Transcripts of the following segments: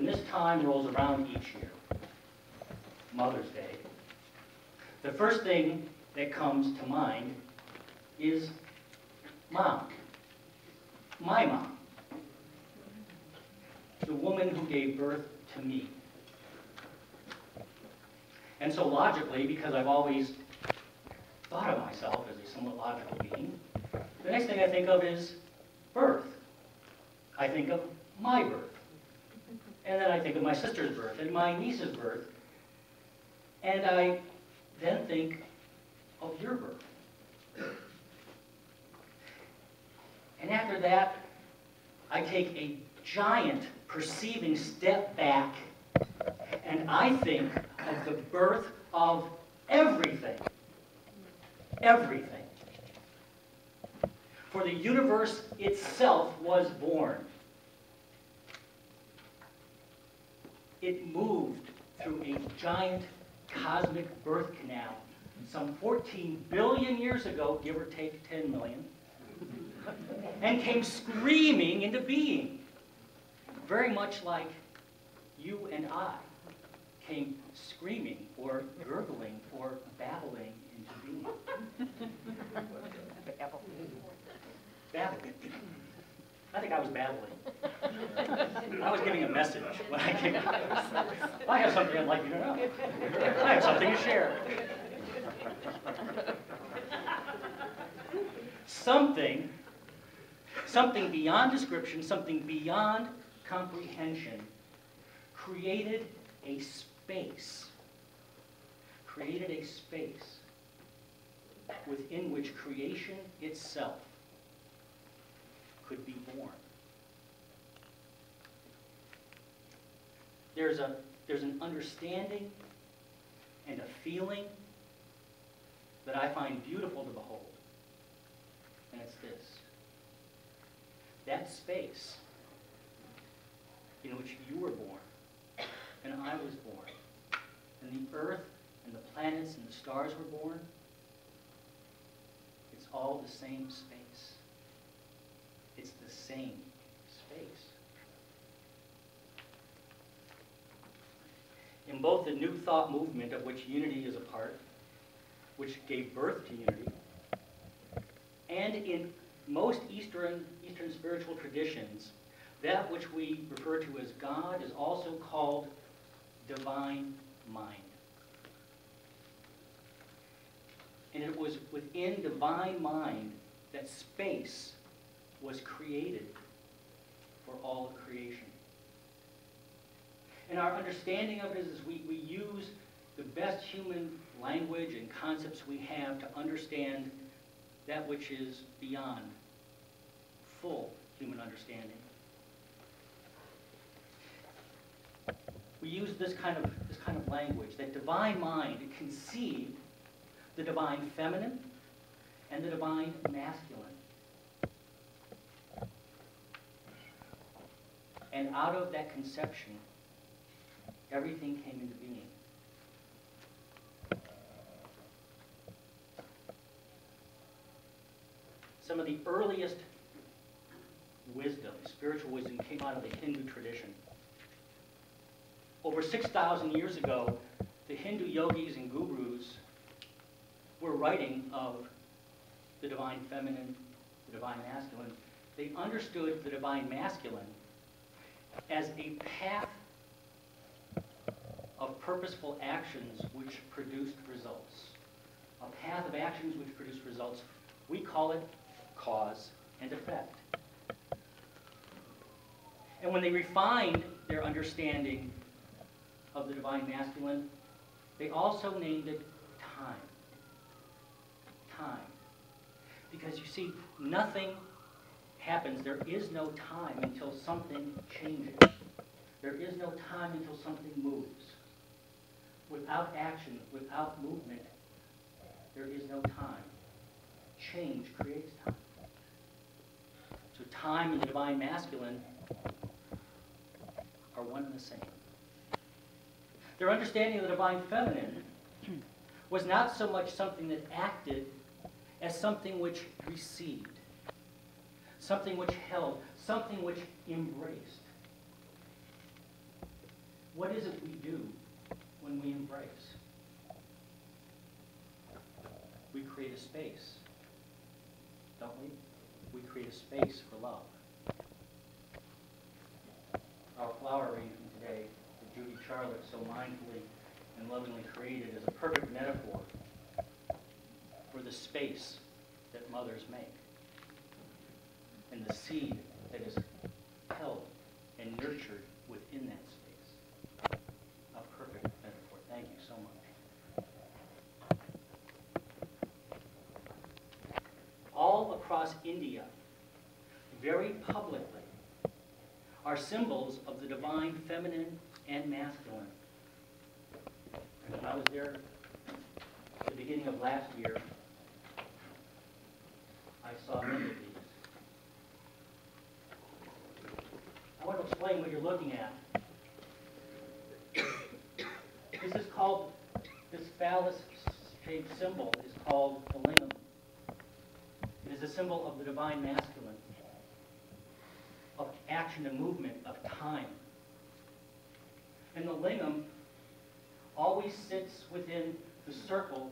when this time rolls around each year, Mother's Day, the first thing that comes to mind is Mom. My mom. The woman who gave birth to me. And so logically, because I've always thought of myself as a somewhat logical being, the next thing I think of is birth. I think of my birth. And then I think of my sister's birth and my niece's birth. And I then think of your birth. And after that, I take a giant perceiving step back, and I think of the birth of everything. Everything. For the universe itself was born. It moved through a giant cosmic birth canal some 14 billion years ago, give or take 10 million, and came screaming into being, very much like you and I came screaming or gurgling or babbling into being. Babbling. I think I was babbling. I was giving a message when I came out. I have something I'd like you to know. I have something to share. Something beyond description, something beyond comprehension, created a space within which creation itself could be born. There's an understanding and a feeling that I find beautiful to behold, and it's this. That space in which you were born, and I was born, and the earth and the planets and the stars were born, it's all the same space. It's the same space. In both the New Thought movement, of which unity is a part, which gave birth to unity, and in most Eastern spiritual traditions, that which we refer to as God is also called divine mind. And it was within divine mind that space was created for all of creation. And our understanding of it is we use the best human language and concepts we have to understand that which is beyond full human understanding. We use this kind of language, that divine mind conceived the divine feminine and the divine masculine. And out of that conception, everything came into being. Some of the earliest wisdom, spiritual wisdom, came out of the Hindu tradition. Over 6,000 years ago, the Hindu yogis and gurus were writing of the divine feminine, the divine masculine. They understood the divine masculine as a path of purposeful actions which produced results. A path of actions which produced results. We call it cause and effect. And when they refined their understanding of the divine masculine, they also named it time. Time. Because you see, nothing happens. There is no time until something changes. There is no time until something moves. Without action, without movement, there is no time. Change creates time. So time and the divine masculine are one and the same. Their understanding of the divine feminine was not so much something that acted as something which received, something which held, something which embraced. what is it we do when we embrace? We create a space, don't we? We create a space for love. Our flower arrangement today that Judy Charlotte so mindfully and lovingly created is a perfect metaphor for the space that mothers make and the seed that is held and nurtured within that space. A perfect metaphor. Thank you so much. All across India, very publicly, are symbols of the divine feminine and masculine. When I was there at the beginning of last year, I saw many of these. I want to explain what you're looking at. This is called, this phallus-shaped symbol is called the lingam. It is a symbol of the divine masculine, of action and movement, of time. And the lingam always sits within the circle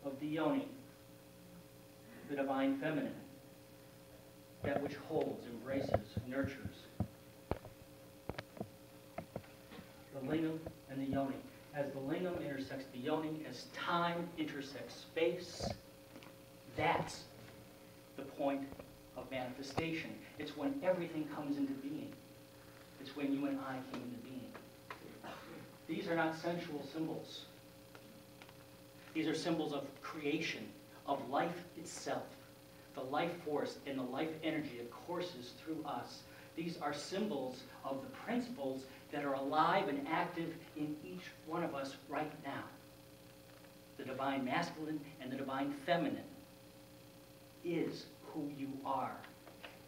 of the yoni, the divine feminine, that which holds, embraces, nurtures. The lingam and the yoni. As the lingam intersects the yoni, as time intersects space, that's the point of manifestation. It's when everything comes into being. It's when you and I came into being. These are not sensual symbols. These are symbols of creation, of life itself, the life force and the life energy that courses through us. These are symbols of the principles that are alive and active in each one of us right now. The divine masculine and the divine feminine is who you are.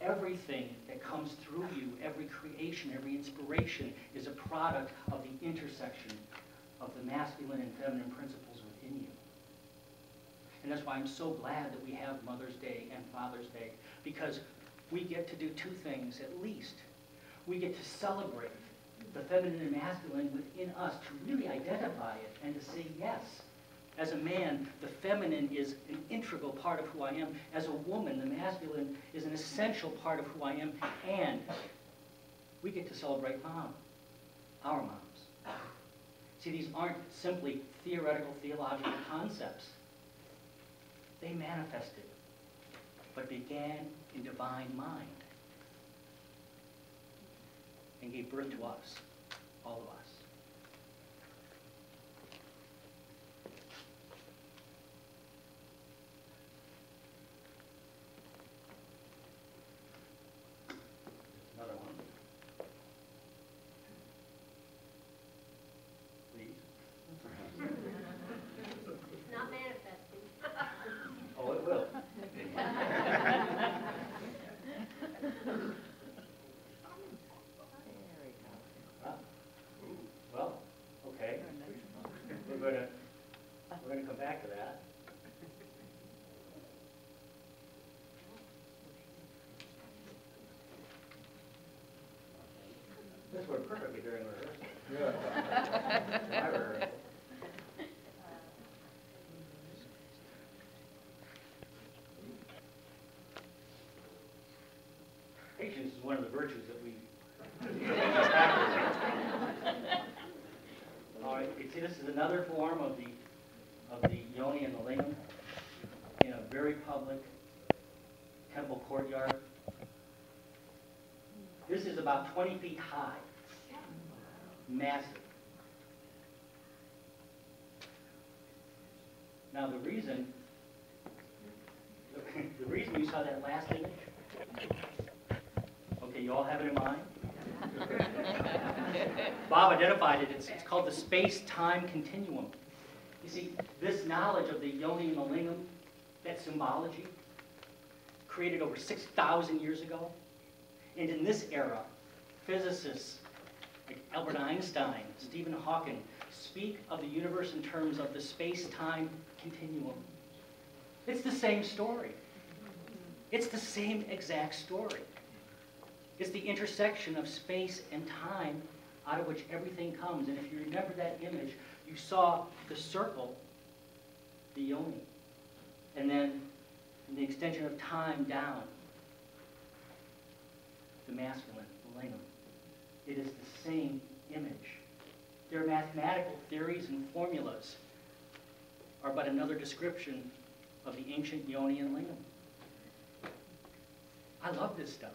Everything that comes through you, every creation, every inspiration, is a product of the intersection of the masculine and feminine principles within you. And that's why I'm so glad that we have Mother's Day and Father's Day, because we get to do two things at least. We get to celebrate the feminine and masculine within us, to really identify it and to say yes. As a man, the feminine is an integral part of who I am. As a woman, the masculine is an essential part of who I am. And we get to celebrate Mom, our moms. See, these aren't simply theoretical, theological concepts. They manifested, but began in divine mind and gave birth to us, all of us. Another one. Please. It's not manifesting. Oh, it will. Well, okay. We're gonna come back to that. This worked perfectly during rehearsal. My rehearsal. Patience is one of the virtues that we all right, you see, this is another form of the yoni and the lingam in a very public temple courtyard. This is about 20 feet high, massive. Now the reason you saw that last image, okay, you all have it in mind? Bob identified it. It's called the space-time continuum. You see, this knowledge of the yoni and the lingam, that symbology, created over 6,000 years ago. And in this era, physicists like Albert Einstein, Stephen Hawking, speak of the universe in terms of the space-time continuum. It's the same story. It's the same exact story. It's the intersection of space and time out of which everything comes. And if you remember that image, you saw the circle, the yoni, and then in the extension of time down, the masculine, the lingam. It is the same image. Their mathematical theories and formulas are but another description of the ancient yoni and lingam. I love this stuff.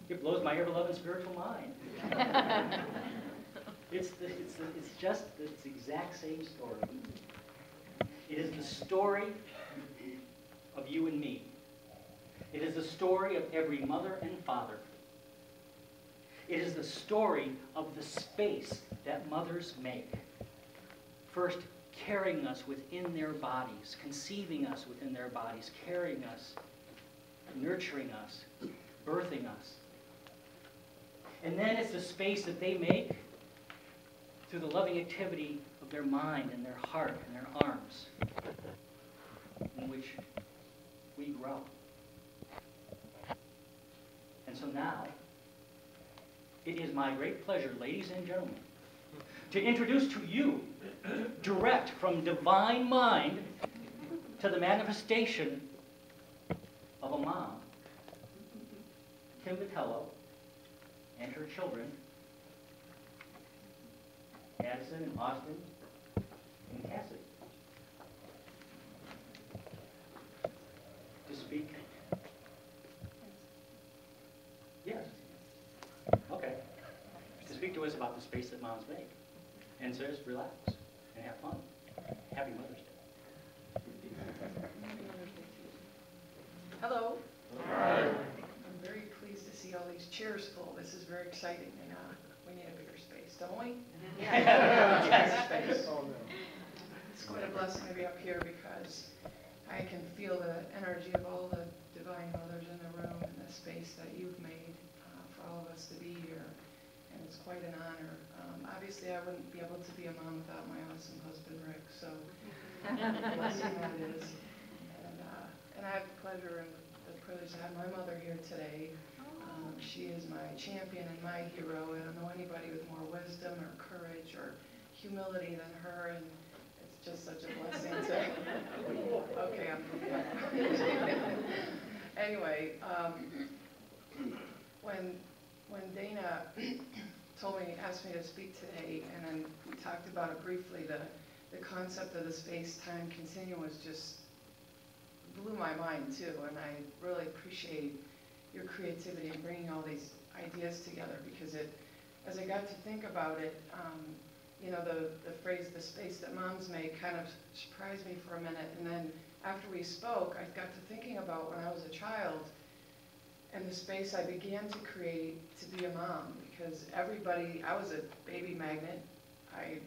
It blows my ever-loving spiritual mind. It's the exact same story. It is the story of you and me. It is the story of every mother and father. It is the story of the space that mothers make. First, carrying us within their bodies, conceiving us within their bodies, carrying us, nurturing us, birthing us. And then it's the space that they make through the loving activity of their mind and their heart and their arms, in which we grow. And so now, it is my great pleasure, ladies and gentlemen, to introduce to you, direct from divine mind to the manifestation of a mom, Kim Vitello, and her children, Addison and Austin and Cassidy, to speak. Yes. Okay. To speak to us about the space that moms make. And so just relax and have fun. Happy Mother's Day. Hello. Hi. I'm very pleased to see all these chairs full. This is very exciting, and we need a bigger space, don't we? Yes. Space. It's quite a blessing to be up here because I can feel the energy of all the divine mothers in the room and the space that you've made for all of us to be here. And it's quite an honor. Obviously, I wouldn't be able to be a mom without my awesome husband, Rick, so blessing that is. And I have the pleasure and the privilege to have my mother here today. She is my champion and my hero. I don't know anybody with more wisdom or courage or humility than her, and it's just such a blessing to... Okay, Anyway, when Dana asked me to speak today, and then we talked about it briefly, the concept of the space-time continuum was just blew my mind too, and I really appreciate your creativity in bringing all these ideas together, because as I got to think about it, you know, the phrase, the space that moms make, kind of surprised me for a minute, and then after we spoke, I got to thinking about when I was a child, and the space I began to create to be a mom, because I was a baby magnet. I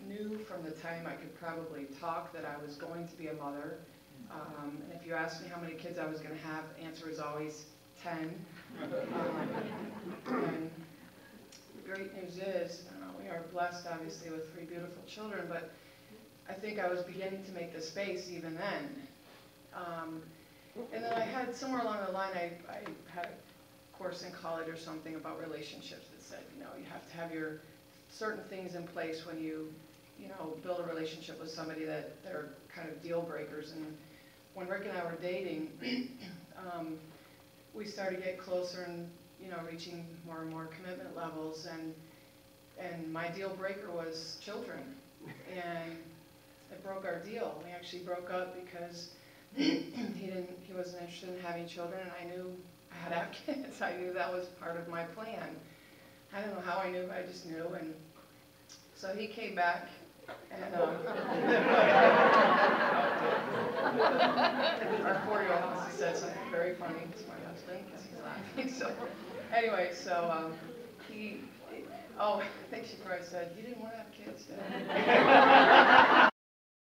knew from the time I could probably talk that I was going to be a mother. And if you asked me how many kids I was going to have, the answer is always 10. And the great news is, we are blessed, obviously, with 3 beautiful children, but I think I was beginning to make the space even then. And then I had, somewhere along the line, I had a course in college or something about relationships that said, you have to have your certain things in place when you build a relationship with somebody that they're kind of deal breakers. And when Rick and I were dating, we started to get closer and, reaching more and more commitment levels. And my deal breaker was children. And it broke our deal. We actually broke up because he wasn't interested in having children, and I knew I had to have kids. I knew that was part of my plan. I don't know how I knew, but I just knew. And so he came back, and our 4-year-old must have said something very funny to my husband because he's laughing. So anyway, so I think she probably said, "You didn't want to have kids, did you?"